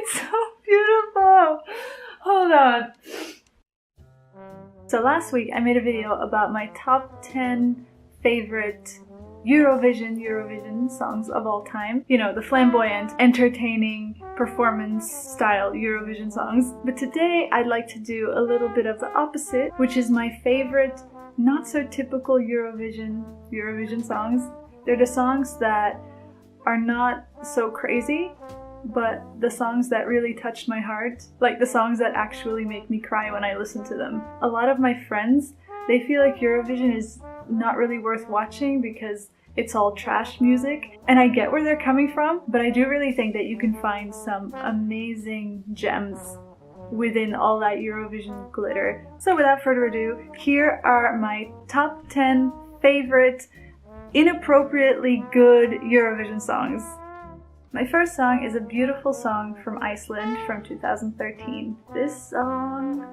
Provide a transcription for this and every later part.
It's so beautiful. Hold on. So last week I made a video about my top 10 favorite Eurovision songs of all time. You know, the flamboyant, entertaining, performance-style Eurovision songs. But today I'd like to do a little bit of the opposite, which is my favorite, not so typical Eurovision songs. They're the songs that are not so crazy, but the songs that really touched my heart, like the songs that actually make me cry when I listen to them. A lot of my friends, they feel like Eurovision is not really worth watching because it's all trash music, and I get where they're coming from, but I do really think that you can find some amazing gems within all that Eurovision glitter. So without further ado, here are my top 10 favorite inappropriately good Eurovision songs. My first song is a beautiful song from Iceland from 2013. This song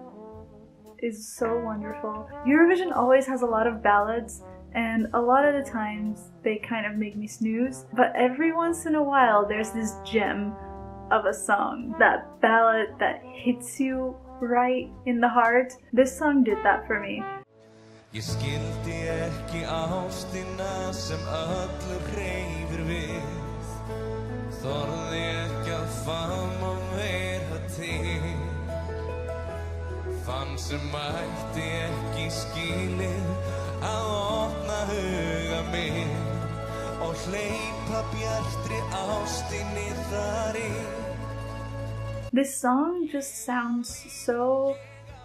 is so wonderful. Eurovision always has a lot of ballads, and a lot of the times they kind of make me snooze, but every once in a while there's this gem of a song, that ballad that hits you right in the heart. This song did that for me. Ég skildi ekki ástina sem öllu hreyfir við. Þorði ekki að faðma vera til. Fann sem mætti ekki skilið að opna huga minn og hleypa bjartri ástinni þar inn. This song just sounds so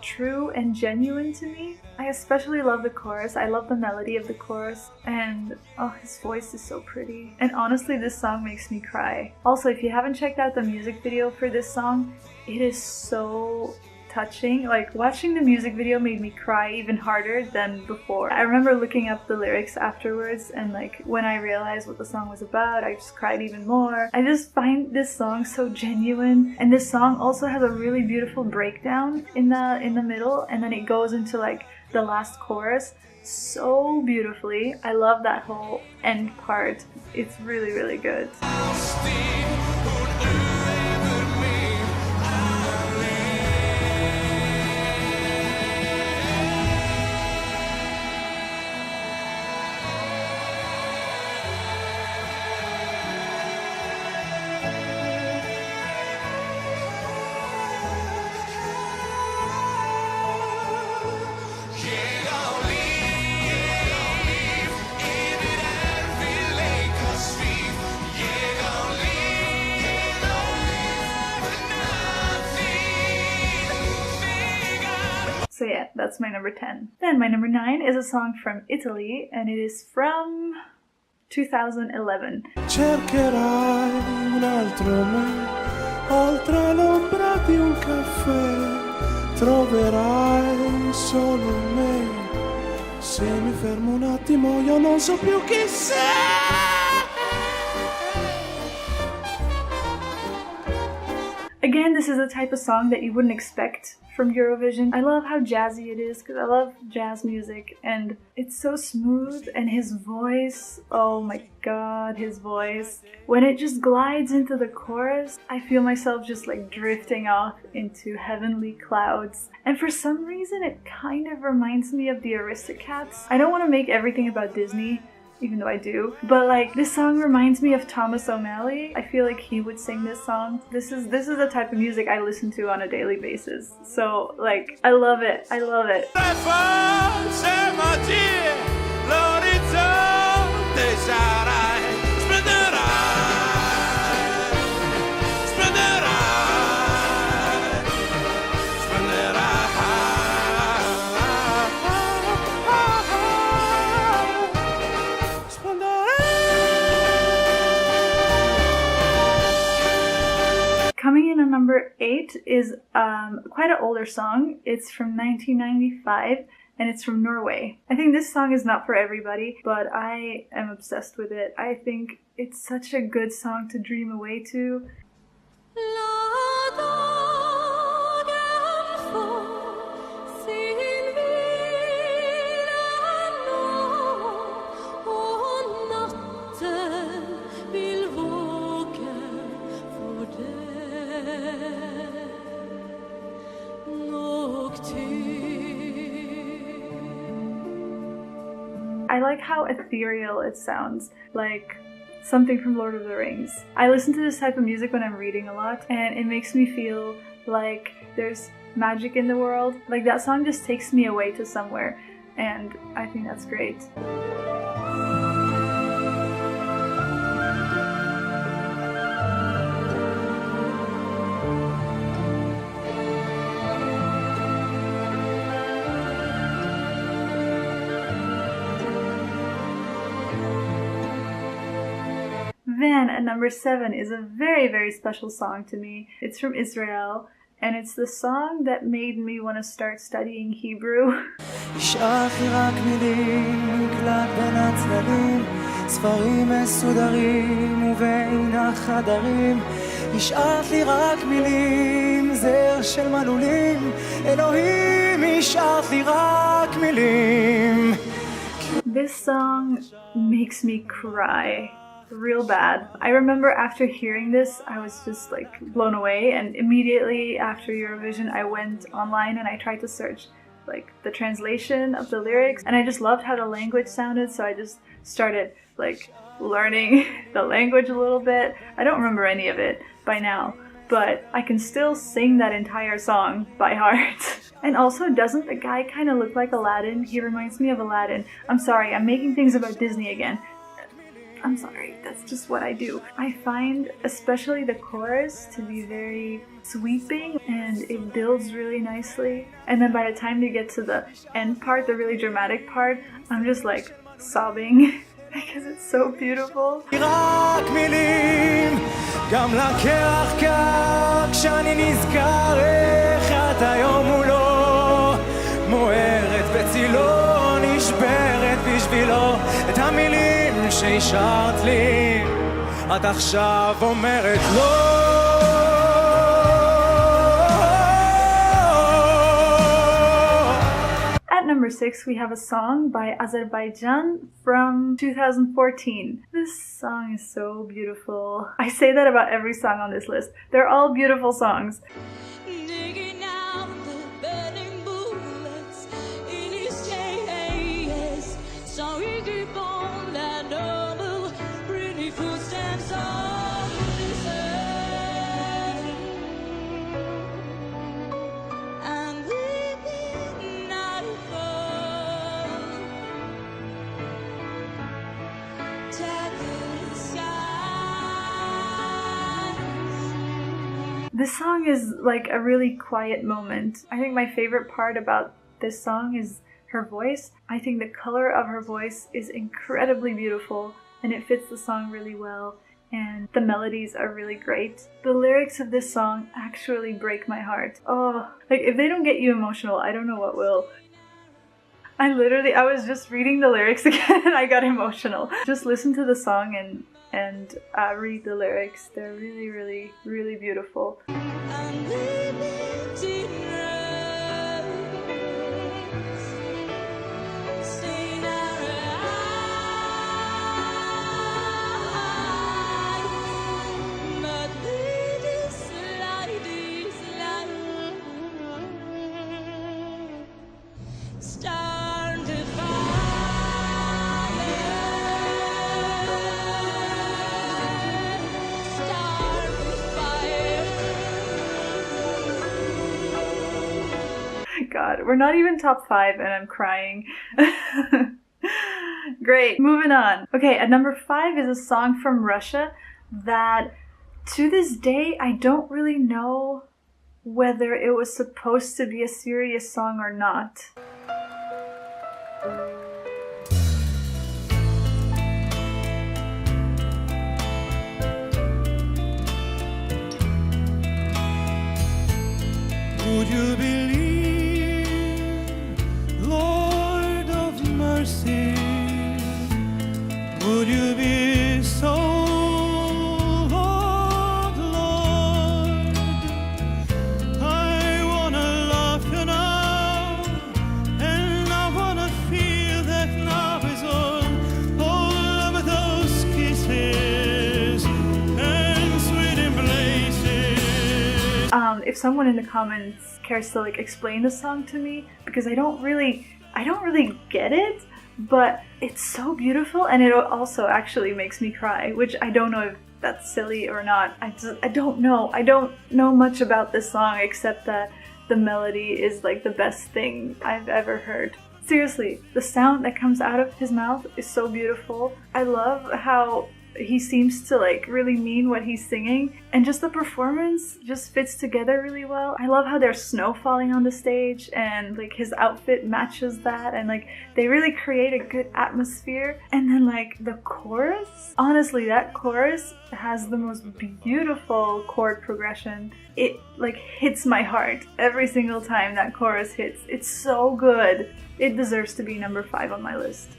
true and genuine to me. I especially love the chorus. I love the melody of the chorus, and oh, his voice is so pretty. And honestly, this song makes me cry. Also, if you haven't checked out the music video for this song, it is so touching. Like, watching the music video made me cry even harder than before. I remember looking up the lyrics afterwards, and like when I realized what the song was about, I just cried even more. I just find this song so genuine, and this song also has a really beautiful breakdown in the middle, and then it goes into like the last chorus so beautifully. I love that whole end part. It's really, really good. So yeah, that's my number 10. Then my number 9 is a song from Italy, and it is from 2011. Cercherai un altro me, oltre l'ombra di un caffè, troverai solo me. Se mi fermo un attimo io non so più chi sei. Again, this is the type of song that you wouldn't expect from Eurovision. I love how jazzy it is because I love jazz music, and it's so smooth, and his voice, oh my god, his voice. When it just glides into the chorus, I feel myself just like drifting off into heavenly clouds. And for some reason, it kind of reminds me of the Aristocats. I don't want to make everything about Disney, even though I do, but like this song reminds me of Thomas O'Malley. I feel like he would sing this song. This is the type of music I listen to on a daily basis. So like, I love it. I love it. Coming in at number 8 is quite an older song. It's from 1995, and it's from Norway. I think this song is not for everybody, but I am obsessed with it. I think it's such a good song to dream away to. I like how ethereal it sounds, like something from Lord of the Rings. I listen to this type of music when I'm reading a lot, and it makes me feel like there's magic in the world. Like that song just takes me away to somewhere, and I think that's great. Then at number 7 is a very, very special song to me. It's from Israel, and it's the song that made me want to start studying Hebrew. This song makes me cry real bad. I remember after hearing this, I was just like blown away, and immediately after Eurovision I went online and I tried to search like the translation of the lyrics, and I just loved how the language sounded, so I just started like learning the language a little bit. I don't remember any of it by now, but I can still sing that entire song by heart. And also, doesn't the guy kind of look like Aladdin? He reminds me of Aladdin. I'm sorry, I'm making things about Disney again. I'm sorry, that's just what I do. I find especially the chorus to be very sweeping, and it builds really nicely. And then by the time you get to the end part, the really dramatic part, I'm just like sobbing because it's so beautiful. את המילים שהשארת לי, את עכשיו אומרת לא. At number 6, we have a song by Azerbaijan from 2014. This song is so beautiful. I say that about every song on this list. They're all beautiful songs. This song is like a really quiet moment. I think my favorite part about this song is her voice. I think the color of her voice is incredibly beautiful, and it fits the song really well, and the melodies are really great. The lyrics of this song actually break my heart. Oh, like if they don't get you emotional, I don't know what will. I was just reading the lyrics again and I got emotional. Just listen to the song and read the lyrics. They're really, really, really beautiful. God, we're not even top 5 and I'm crying. Great, moving on. Okay, at number 5 is a song from Russia that to this day I don't really know whether it was supposed to be a serious song or not. Would you believe, Lord of mercy, would you be so loved, Lord? I wanna love you now, and I wanna feel that love is all of those kisses and sweet embraces. if someone in the comments cares to like explain the song to me, because I don't really get it, but it's so beautiful, and it also actually makes me cry, which I don't know if that's silly or not. I don't know. I don't know much about this song except that the melody is like the best thing I've ever heard. Seriously, the sound that comes out of his mouth is so beautiful. I love how he seems to like really mean what he's singing, and just the performance just fits together really well. I love how there's snow falling on the stage and like his outfit matches that, and like they really create a good atmosphere. And then like the chorus, honestly, that chorus has the most beautiful chord progression. It like hits my heart every single time that chorus hits. It's so good. It deserves to be number 5 on my list.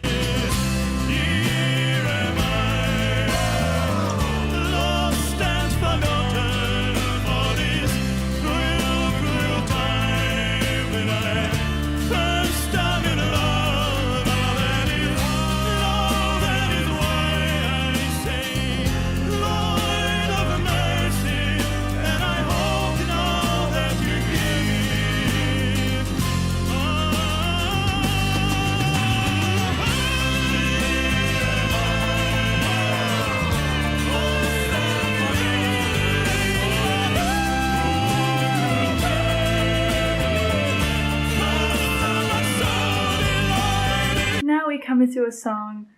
Come into a song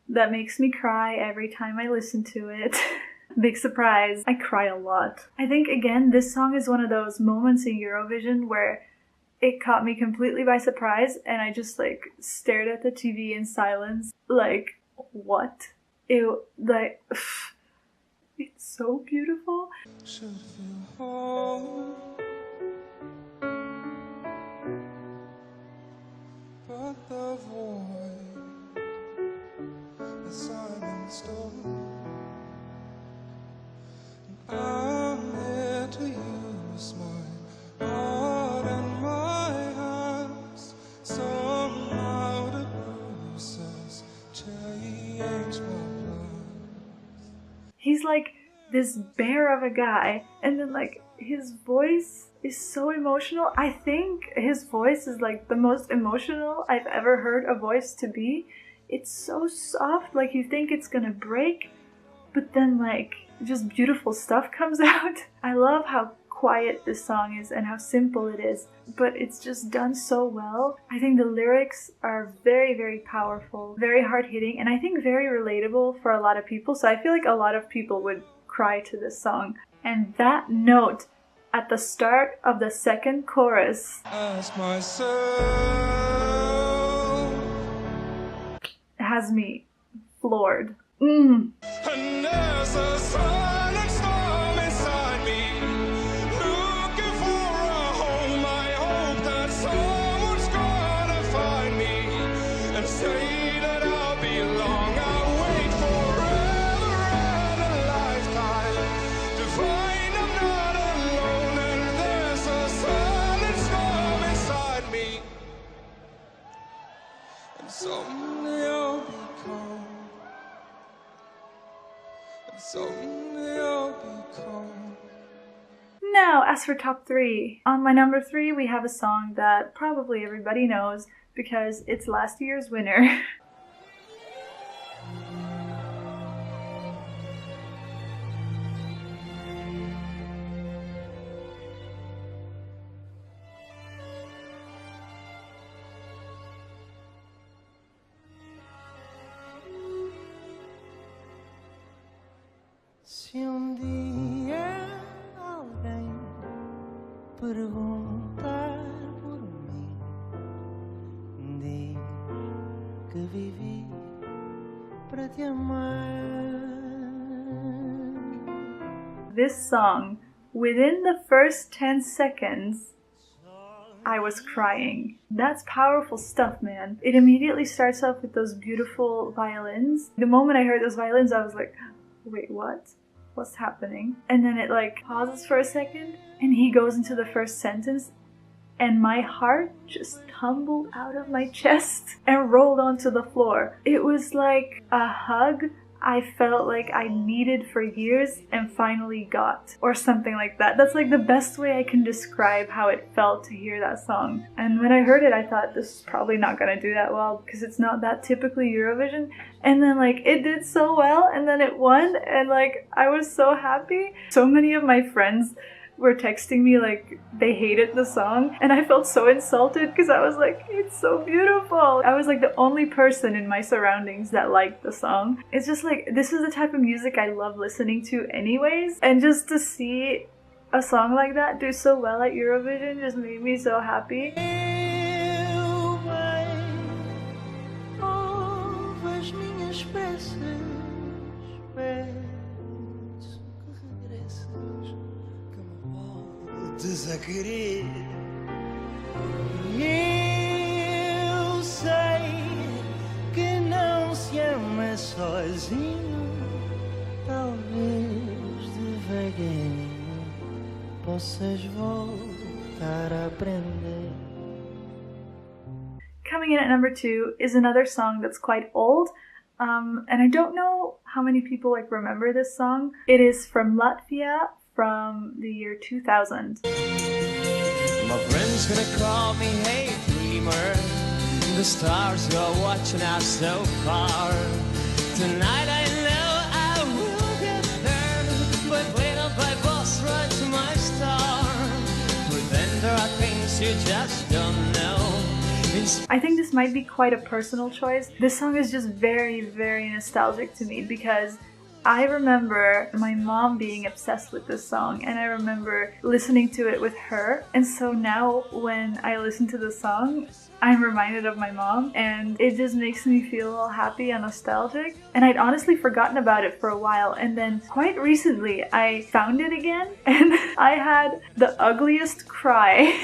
that makes me cry every time I listen to it. Big surprise, I cry a lot. I think again this song is one of those moments in Eurovision where it caught me completely by surprise, and I just like stared at the TV in silence like, what? Ew, like it's so beautiful. Should feel home, but the void, the silent storm, and I'm there to use my heart and my hands, somehow the bruises change my plans. He's like this bear of a guy, and then like his voice is so emotional. I think his voice is like the most emotional I've ever heard a voice to be. It's so soft, like you think it's gonna break, but then like just beautiful stuff comes out. I love how quiet this song is and how simple it is, but it's just done so well. I think the lyrics are very, very powerful, very hard-hitting, and I think very relatable for a lot of people. So I feel like a lot of people would cry to this song. And that note at the start of the second chorus, Ask myself, has me floored. and there's a silent storm inside me, looking for a home. I hope that someone's gonna find me and say that I'll belong. I'll wait forever and a lifetime to find I'm not alone. And there's a silent storm inside me, and someday I'll be calm. Someday I'll be calm. Now, as for top 3, on my number 3 we have a song that probably everybody knows because it's last year's winner. Se dia alguém perguntar por mim, diz que vivi para te amar. This song, within the first 10 seconds, I was crying. That's powerful stuff, man. It immediately starts off with those beautiful violins. The moment I heard those violins, I was like, wait, what? What's happening? And then it like pauses for a second, and he goes into the first sentence, and my heart just tumbled out of my chest and rolled onto the floor. It was like a hug I felt like I needed for years and finally got, or something like that. That's like the best way I can describe how it felt to hear that song. And when I heard it, I thought this is probably not gonna do that well because it's not that typically Eurovision. And then like it did so well, and then it won, and like I was so happy. So many of my friends were texting me like they hated the song, and I felt so insulted because I was like, it's so beautiful. I was like the only person in my surroundings that liked the song. It's just like, this is the type of music I love listening to anyways, and just to see a song like that do so well at Eurovision just made me so happy. A querer. Eu sei que não se ama sozinho, talvez devagarinho possas voltar a aprender. Coming in at number 2 is another song that's quite old, and I don't know how many people like remember this song. It is from Latvia, from the year 2000. My friend's gonna call me, hey dreamer. The stars are watching out so far. Tonight I know I will get there, but little by bus right to my star. But then there are things you just don't know. I think this might be quite a personal choice. This song is just very, very nostalgic to me because I remember my mom being obsessed with this song, and I remember listening to it with her. And so now when I listen to the song, I'm reminded of my mom, and it just makes me feel all happy and nostalgic. And I'd honestly forgotten about it for a while, and then quite recently I found it again, and I had the ugliest cry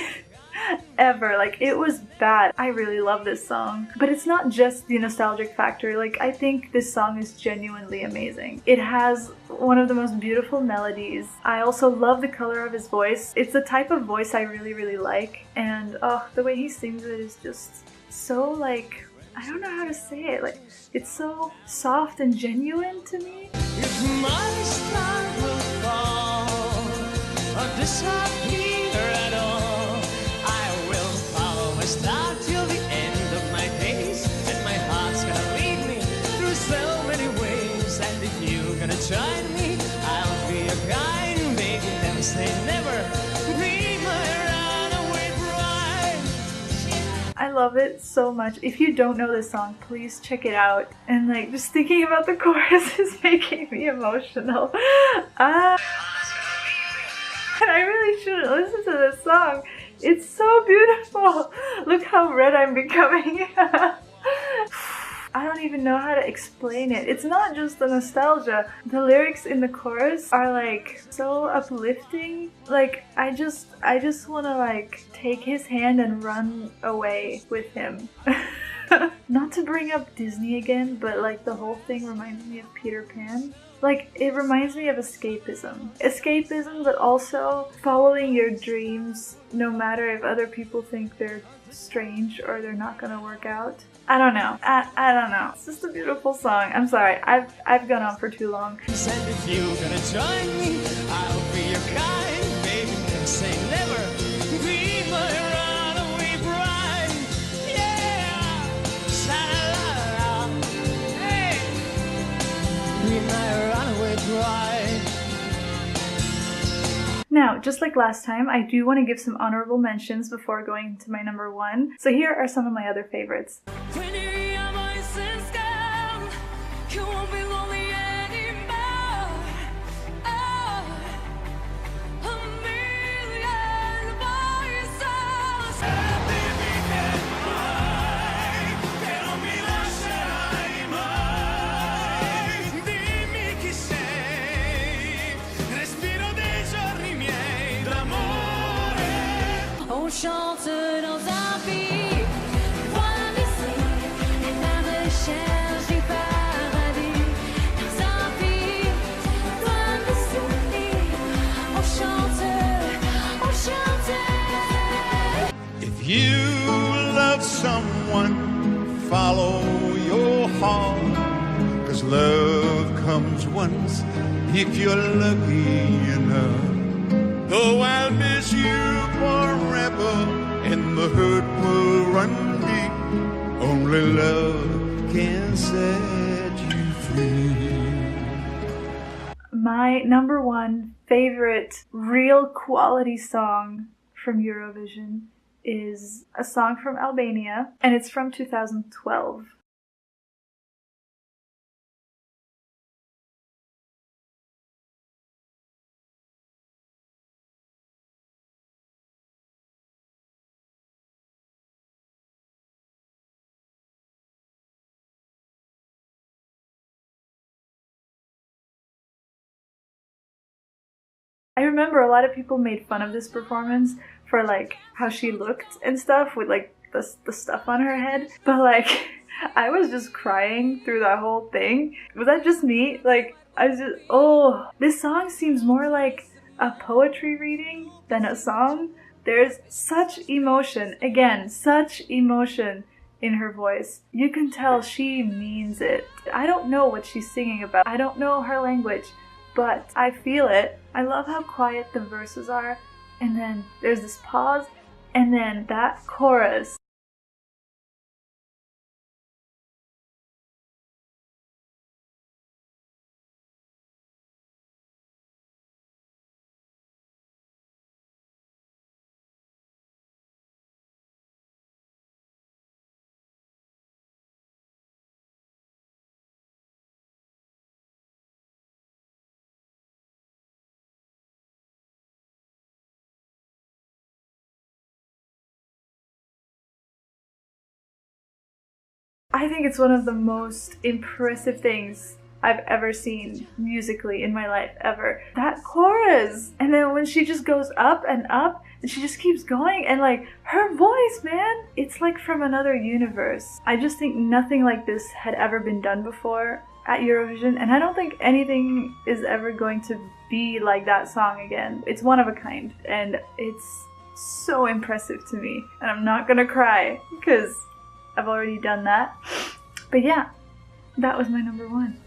ever. Like, it was bad. I really love this song. But it's not just the nostalgic factor. Like, I think this song is genuinely amazing. It has one of the most beautiful melodies. I also love the color of his voice. It's the type of voice I really, really like. And the way he sings it is just so, like, I don't know how to say it. Like, it's so soft and genuine to me. If my star will fall or disappear at all, I will follow my star till the end of my days. And my heart's gonna lead me through so many ways. And if you're gonna join me, I'll be a kind baby. Never say never. Be my runaway bride. I love it so much. If you don't know this song, please check it out. And like, just thinking about the chorus is making me emotional. And I really shouldn't listen to this song. It's so beautiful. Look how red I'm becoming. I don't even know how to explain it. It's not just the nostalgia. The lyrics in the chorus are like so uplifting. Like, I just want to like take his hand and run away with him. Not to bring up Disney again, but like the whole thing reminds me of Peter Pan. Like, it reminds me of escapism. Escapism, but also following your dreams, no matter if other people think they're strange or they're not gonna work out. I don't know. I don't know. It's just a beautiful song. I'm sorry. I've gone on for too long. And if you're gonna join me, I'll be your kind baby. Never say never. Be my runaway bride. Yeah. Sha-la-la-la. Hey. Be my runaway bride. Now, just like last time, I do want to give some honorable mentions before going to my number 1. So here are some of my other favorites. When you hear your voices come, you won't be lonely anymore. Oh, a million voices. Dimmi chi sei, respiro dei giorni miei d'amore. On chante dans un pays. If you love someone, follow your heart, 'cause love arms once if you're lucky enough. Though I'll miss you forever and the hurt will run deep, only love can set you free. My number one favorite real quality song from Eurovision is a song from Albania, and it's from 2012. I remember a lot of people made fun of this performance for like how she looked and stuff with like the stuff on her head, but like I was just crying through that whole thing. Was that just me? Like I was just, oh, this song seems more like a poetry reading than a song. There's such emotion, again, such emotion in her voice. You can tell she means it. I don't know what she's singing about. I don't know her language, but I feel it. I love how quiet the verses are, and then there's this pause, and then that chorus. I think it's one of the most impressive things I've ever seen musically in my life, ever. That chorus! And then when she just goes up and she just keeps going, and like, her voice, man! It's like from another universe. I just think nothing like this had ever been done before at Eurovision, and I don't think anything is ever going to be like that song again. It's one of a kind, and it's so impressive to me. And I'm not gonna cry, because I've already done that. But yeah, that was my number one.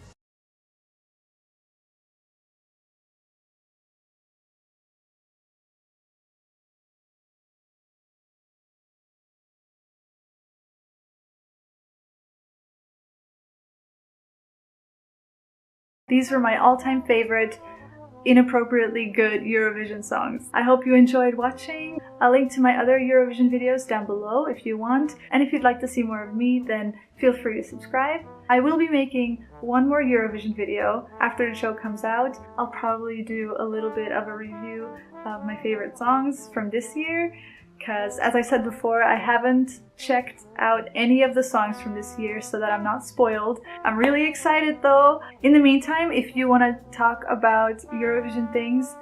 These were my all-time favorite inappropriately good Eurovision songs. I hope you enjoyed watching. I'll link to my other Eurovision videos down below if you want, and if you'd like to see more of me, then feel free to subscribe. I will be making one more Eurovision video after the show comes out. I'll probably do a little bit of a review of my favorite songs from this year, because as I said before, I haven't checked out any of the songs from this year so that I'm not spoiled. I'm really excited though. In the meantime, if you want to talk about Eurovision things,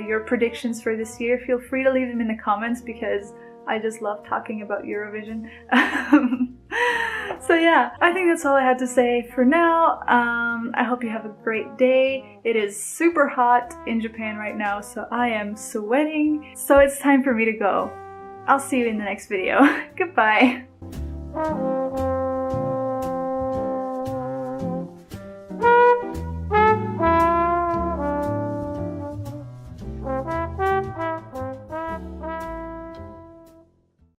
your predictions for this year, feel free to leave them in the comments, because I just love talking about Eurovision. So yeah, I think that's all I had to say for now. I hope you have a great day. It is super hot in Japan right now, so I am sweating. So it's time for me to go. I'll see you in the next video. Goodbye.